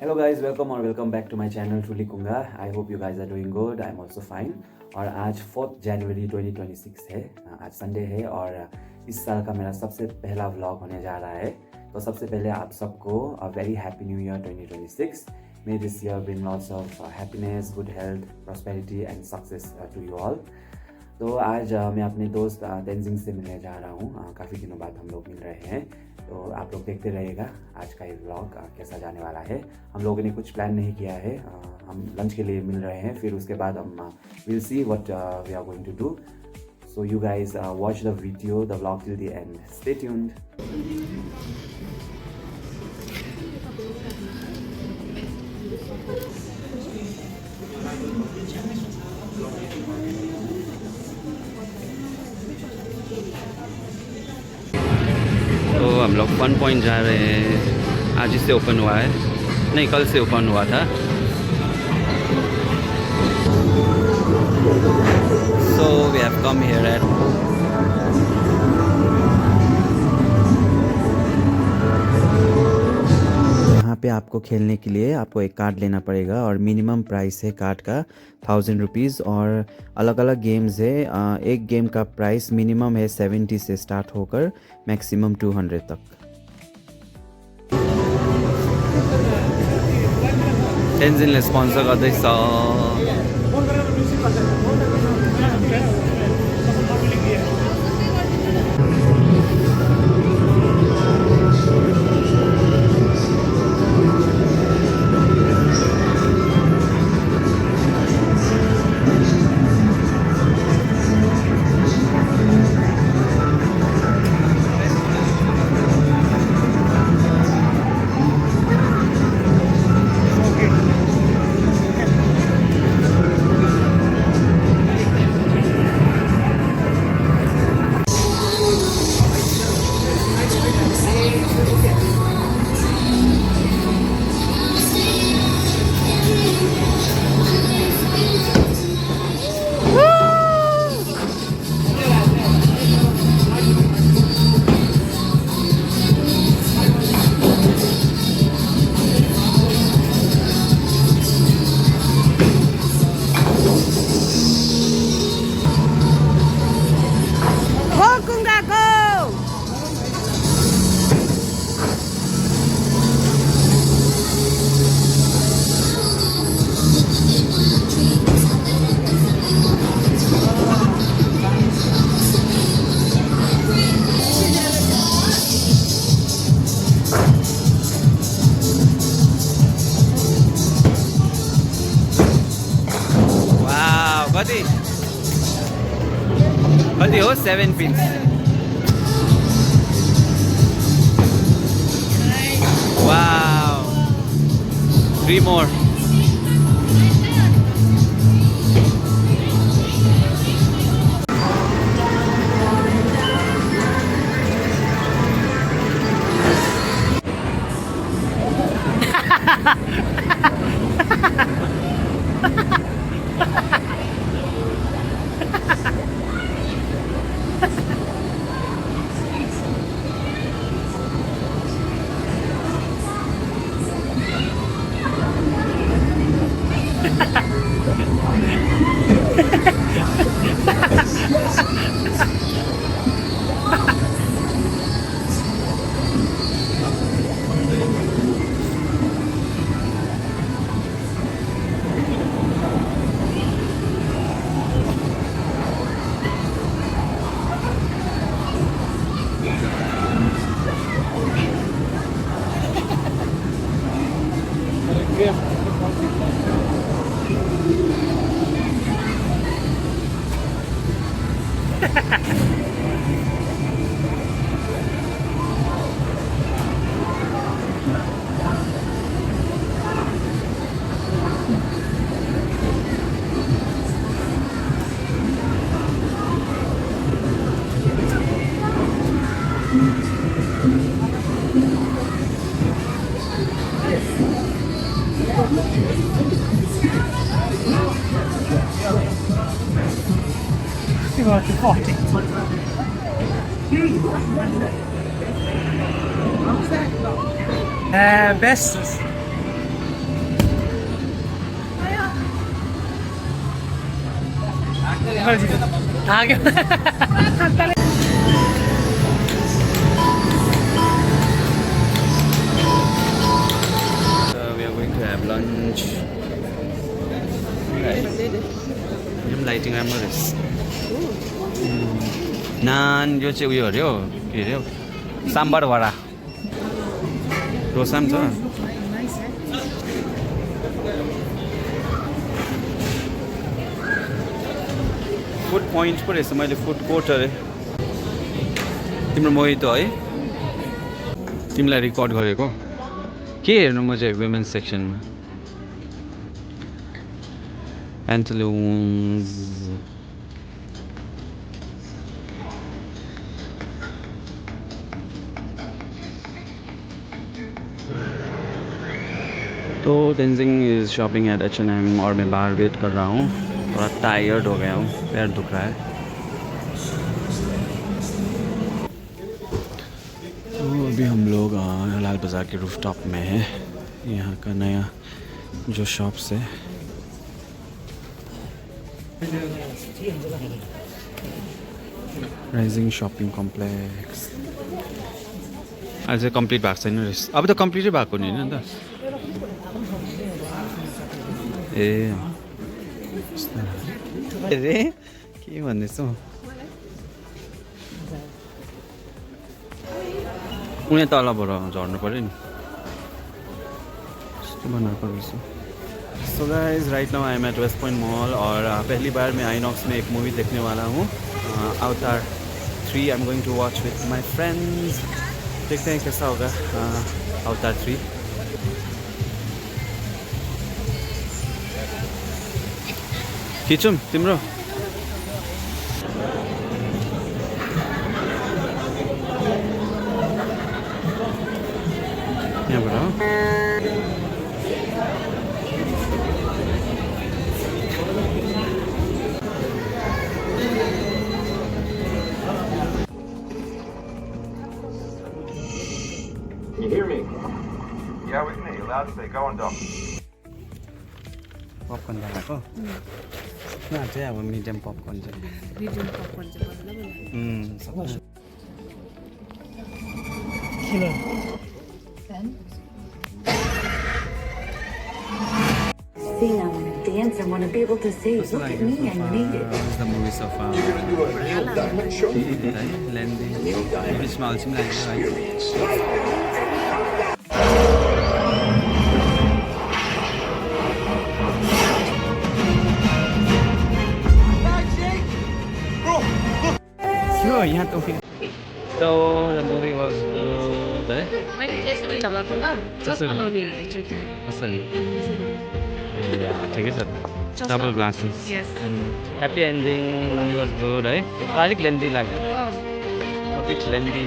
Hello guys, welcome or welcome back to my channel Truly Kunga. I hope you guys are doing good. I'm also fine. और आज 4 जनवरी 2026 है, आज Sunday है और इस साल का मेरा सबसे पहला व्लॉग होने जा रहा है। तो सबसे पहले आप सबको a very happy new year 2026. May this year bring lots of happiness, good health, prosperity and success to you all. तो आज मैं अपने दोस्त तेंजिंग से मिलने जा रहा हूँ। काफ़ी दिनों बाद हम लोग मिल रहे हैं, तो आप लोग देखते रहिएगा आज का ये व्लॉग कैसा जाने वाला है। हम लोगों ने कुछ प्लान नहीं किया है, हम लंच के लिए मिल रहे हैं, फिर उसके बाद हम will see what we are going to do. So you guys watch the video, the vlog till the end, stay tuned. तो हम लोग 1 पॉइंट जा रहे हैं। आज ही से ओपन हुआ है, नहीं कल से ओपन हुआ था। So we have come here at यहाँ पे आपको खेलने के लिए आपको एक कार्ड लेना पड़ेगा और मिनिमम प्राइस है कार्ड का 1000 रुपीज़ और अलग अलग गेम्स है। एक गेम का प्राइस मिनिमम है 70 से स्टार्ट होकर मैक्सिमम 200 तक। तेन्जिङले स्पोन्सर गर्दैछ। कति हो 7 pins. Wow 3 more. Best. We are going to have lunch. Lighting राम्रो रहेछ नान यो चाहिँ उयो अरे हो के अरे हौ साम्बार वडा डोसा पनि छ फुड पोइन्ट पो रहेछ मैले फुड कोर्ट अरे तिम्रो मोहितो है तिमीलाई रेकर्ड गरेको के हेर्नु म चाहिँ वुमेन्स सेक्सनमा Pantaloons. तो Tenzing is shopping eight H&M और मैं बाहर वेट कर रहा हूँ थोड़ा टायर्ड हो गया हूँ पैर दुख रहा है तो अभी हम लोग लाल बाज़ार के रूफटॉप में हैं यहाँ का नया जो शॉप्स है राइजिङ शपिङ कम्प्लेक्स अझै कम्प्लिट भएको छैन रहेछ अब त कम्प्लिटै भएको नि होइन त ए अरे के भन्दैछौ उनी तलबाट झर्नु पऱ्यो नि यस्तो बनाएको रहेछ so guys right now I am at West Point mall और पहली बार मैं आइनॉक्स में एक मूवी देखने वाला हूँ Avatar 3 I am going to watch with my friends देखते हैं कैसा होगा अवतार 3 खिचौँ तिम्रो यहाँबाट Can you hear me? Yeah, we can hear you loud and clear. Go on, Doc. Popcorn बनाएको यहाँ चाहिँ अब मिडियम पपकर्न चाहिँ See, I want to dance. I want to be able to say, look at me, I made it. the movie so far Lendy English ma अल्छी पनि लाग्यो है यहाँ तो so the movie was good ठिकै छ double glasses and happy ending was good है अलिक लेन्दी लाग्यो a bit lengthy